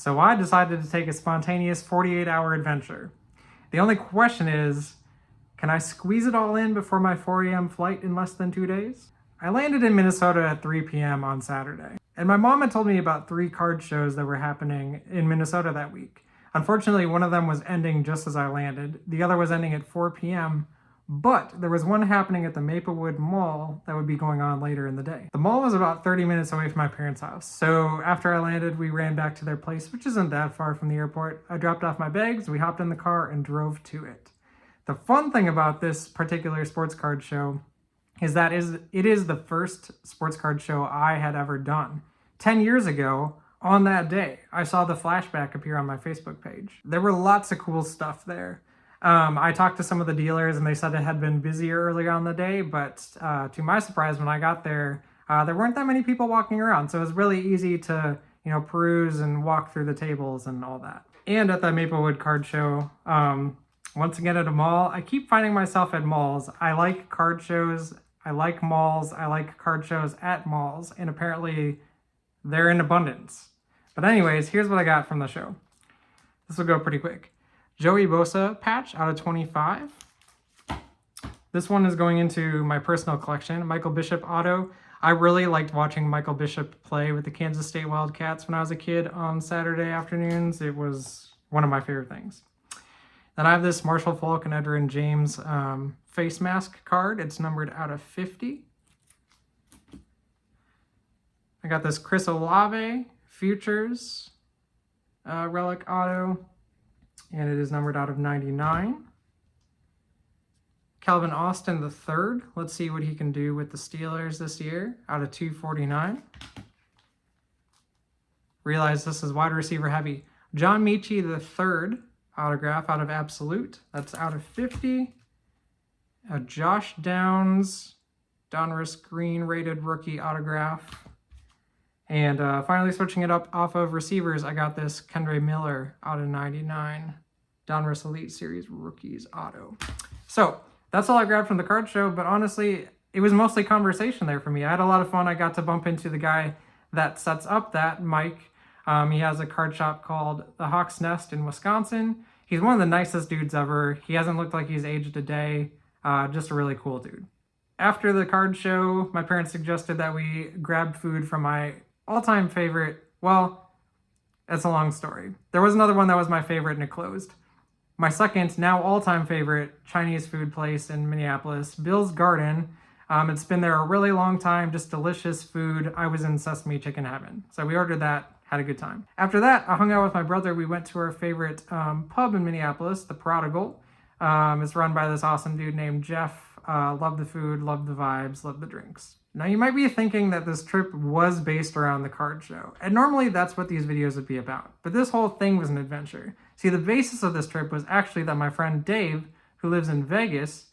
So I decided to take a spontaneous 48-hour adventure. The only question is, can I squeeze it all in before my 4 a.m. flight in less than 2 days? I landed in Minnesota at 3 p.m. on Saturday, and my mom had told me about 3 card shows that were happening in Minnesota that week. Unfortunately, one of them was ending just as I landed. The other was ending at 4 p.m., but there was one happening at the Maplewood Mall that would be going on later in the day. The mall was about 30 minutes away from my parents' house, so after I landed, we ran back to their place, which isn't that far from the airport. I dropped off my bags, we hopped in the car, and drove to it. The fun thing about this particular sports card show is that it is the first sports card show I had ever done. 10 years ago, on that day, I saw the flashback appear on my Facebook page. There were lots of cool stuff there. I talked to some of the dealers and they said it had been busier earlier on the day, but to my surprise, when I got there, there weren't that many people walking around. So it was really easy to, peruse and walk through the tables and all that. And at the Maplewood card show, once again at a mall, I keep finding myself at malls. I like card shows, I like malls, I like card shows at malls, and apparently they're in abundance. But anyways, here's what I got from the show. This will go pretty quick. Joey Bosa patch out of 25. This one is going into my personal collection. Michael Bishop auto. I really liked watching Michael Bishop play with the Kansas State Wildcats when I was a kid on Saturday afternoons. It was one of my favorite things. Then I have this Marshall Faulk and Edgerrin James face mask card. It's numbered out of 50. I got this Chris Olave Futures relic auto, and it is numbered out of 99. Calvin Austin III. Let's see what he can do with the Steelers this year, out of 249. Realize this is wide receiver heavy. John Mechie III autograph out of Absolute. That's out of 50. A Josh Downs Donruss Green rated rookie autograph. And finally switching it up off of receivers, I got this Kendre Miller out of 99. Donruss Elite Series Rookies Auto. So that's all I grabbed from the card show, but honestly, it was mostly conversation there for me. I had a lot of fun. I got to bump into the guy that sets up that, Mike. He has a card shop called the Hawk's Nest in Wisconsin. He's one of the nicest dudes ever. He hasn't looked like he's aged a day. Just a really cool dude. After the card show, my parents suggested that we grab food from my all-time favorite. Well, it's a long story. There was another one that was my favorite and it closed. My second, now all-time favorite Chinese food place in Minneapolis, Bill's Garden. It's been there a really long time, just delicious food. I was in sesame chicken heaven. So we ordered that, had a good time. After that, I hung out with my brother. We went to our favorite pub in Minneapolis, the Prodigal. It's run by this awesome dude named Jeff. Love the food, love the vibes, love the drinks. Now you might be thinking that this trip was based around the card show, and normally that's what these videos would be about, but this whole thing was an adventure. See, the basis of this trip was actually that my friend Dave, who lives in Vegas,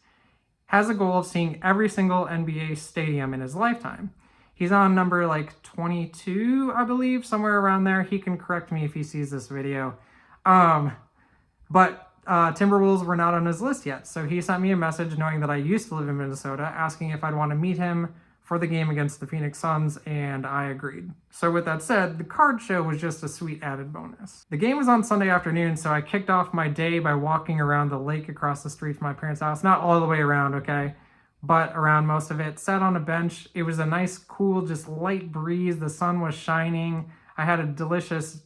has a goal of seeing every single NBA stadium in his lifetime. He's on number like 22, I believe, somewhere around there. He can correct me if he sees this video. But Timberwolves were not on his list yet, so he sent me a message knowing that I used to live in Minnesota, asking if I'd want to meet him for the game against the Phoenix Suns, and I agreed. So with that said, the card show was just a sweet added bonus. The game was on Sunday afternoon, so I kicked off my day by walking around the lake across the street from my parents' house. Not all the way around, okay? But around most of it. Sat on a bench. It was a nice, cool, just light breeze. The sun was shining. I had a delicious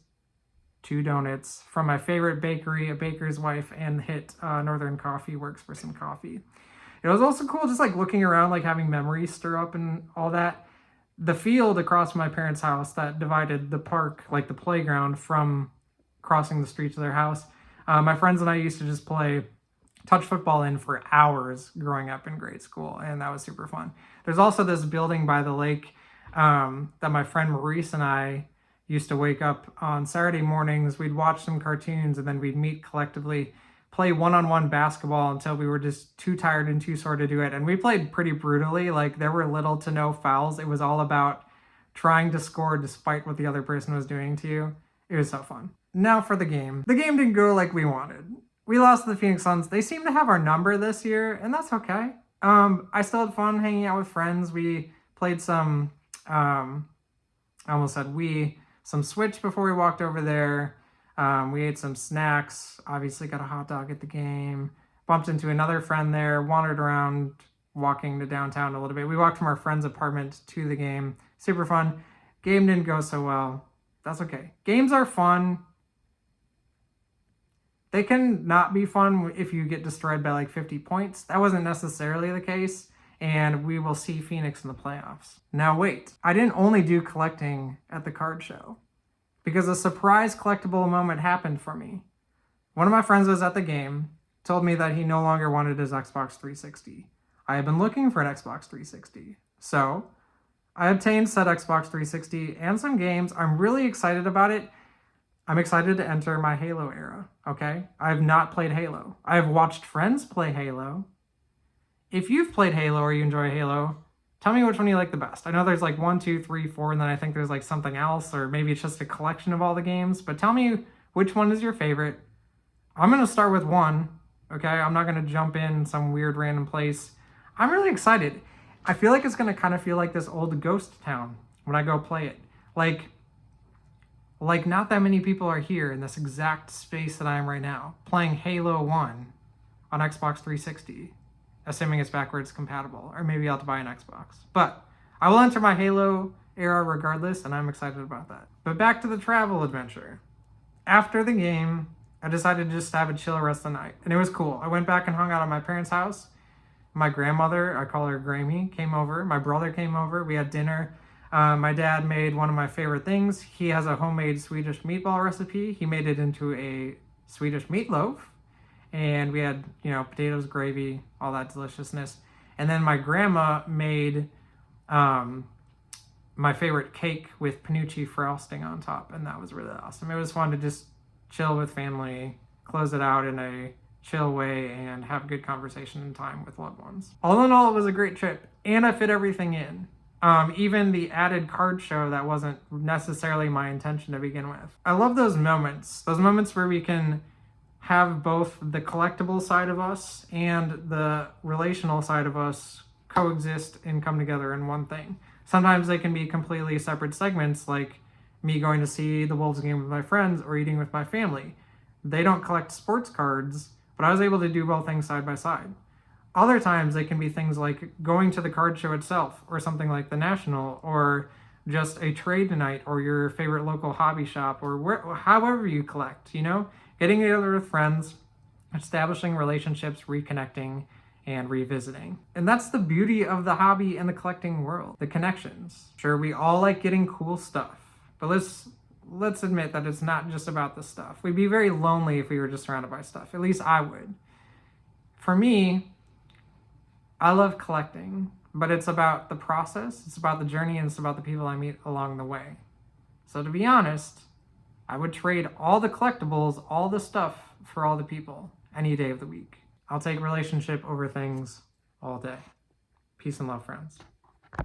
2 donuts from my favorite bakery, A Baker's Wife, and hit Northern Coffee Works for some coffee. It was also cool just like looking around, like having memories stir up and all that. The field across from my parents' house that divided the park, like the playground, from crossing the street to their house. My friends and I used to just play touch football in for hours growing up in grade school, and that was super fun. There's also this building by the lake that my friend Maurice and I used to wake up on Saturday mornings. We'd watch some cartoons and then we'd meet collectively, play one-on-one basketball until we were just too tired and too sore to do it. And we played pretty brutally. Like, there were little to no fouls. It was all about trying to score despite what the other person was doing to you. It was so fun. Now for the game. The game didn't go like we wanted. We lost to the Phoenix Suns. They seem to have our number this year, and that's okay. I still had fun hanging out with friends. We played some, I almost said we, some Switch before we walked over there. We ate some snacks, obviously got a hot dog at the game, bumped into another friend there, wandered around, walking to downtown a little bit. We walked from our friend's apartment to the game. Super fun. Game didn't go so well. That's okay. Games are fun. They can not be fun if you get destroyed by like 50 points. That wasn't necessarily the case, and we will see Phoenix in the playoffs. Now wait, I didn't only do collecting at the card show, because a surprise collectible moment happened for me. One of my friends was at the game, told me that he no longer wanted his Xbox 360. I had been looking for an Xbox 360, so I obtained said Xbox 360 and some games. I'm really excited about it. I'm excited to enter my Halo era, okay? I have not played Halo. I have watched friends play Halo. If you've played Halo or you enjoy Halo, tell me which one you like the best. I know there's like 1, 2, 3, 4, and then I think there's like something else, or maybe it's just a collection of all the games, but tell me which one is your favorite. I'm going to start with 1, okay? I'm not going to jump in some weird random place. I'm really excited. I feel like it's going to kind of feel like this old ghost town when I go play it. Like not that many people are here in this exact space that I am right now, playing Halo 1 on Xbox 360, assuming it's backwards compatible, or maybe I'll have to buy an Xbox. But I will enter my Halo era regardless, and I'm excited about that. But back to the travel adventure. After the game, I decided to just have a chill rest of the night, and it was cool. I went back and hung out at my parents' house. My grandmother, I call her Grammy, came over. My brother came over. We had dinner. My dad made one of my favorite things. He has a homemade Swedish meatball recipe. He made it into a Swedish meatloaf. And we had, potatoes, gravy, all that deliciousness. And then my grandma made my favorite cake with panucci frosting on top. And that was really awesome. It was fun to just chill with family, close it out in a chill way, and have good conversation and time with loved ones. All in all, it was a great trip, and I fit everything in. Even the added card show that wasn't necessarily my intention to begin with. I love those moments where we can have both the collectible side of us and the relational side of us coexist and come together in one thing. Sometimes they can be completely separate segments, like me going to see the Wolves game with my friends or eating with my family. They don't collect sports cards, but I was able to do both things side by side. Other times they can be things like going to the card show itself, or something like the National, or just a trade night, or your favorite local hobby shop, or however you collect, getting together with friends, establishing relationships, reconnecting, and revisiting. And that's the beauty of the hobby and the collecting world, the connections. Sure, we all like getting cool stuff, but let's admit that it's not just about the stuff. We'd be very lonely if we were just surrounded by stuff. At least I would. For me, I love collecting, but it's about the process, it's about the journey, and it's about the people I meet along the way. So to be honest, I would trade all the collectibles, all the stuff, for all the people, any day of the week. I'll take relationship over things all day. Peace and love, friends.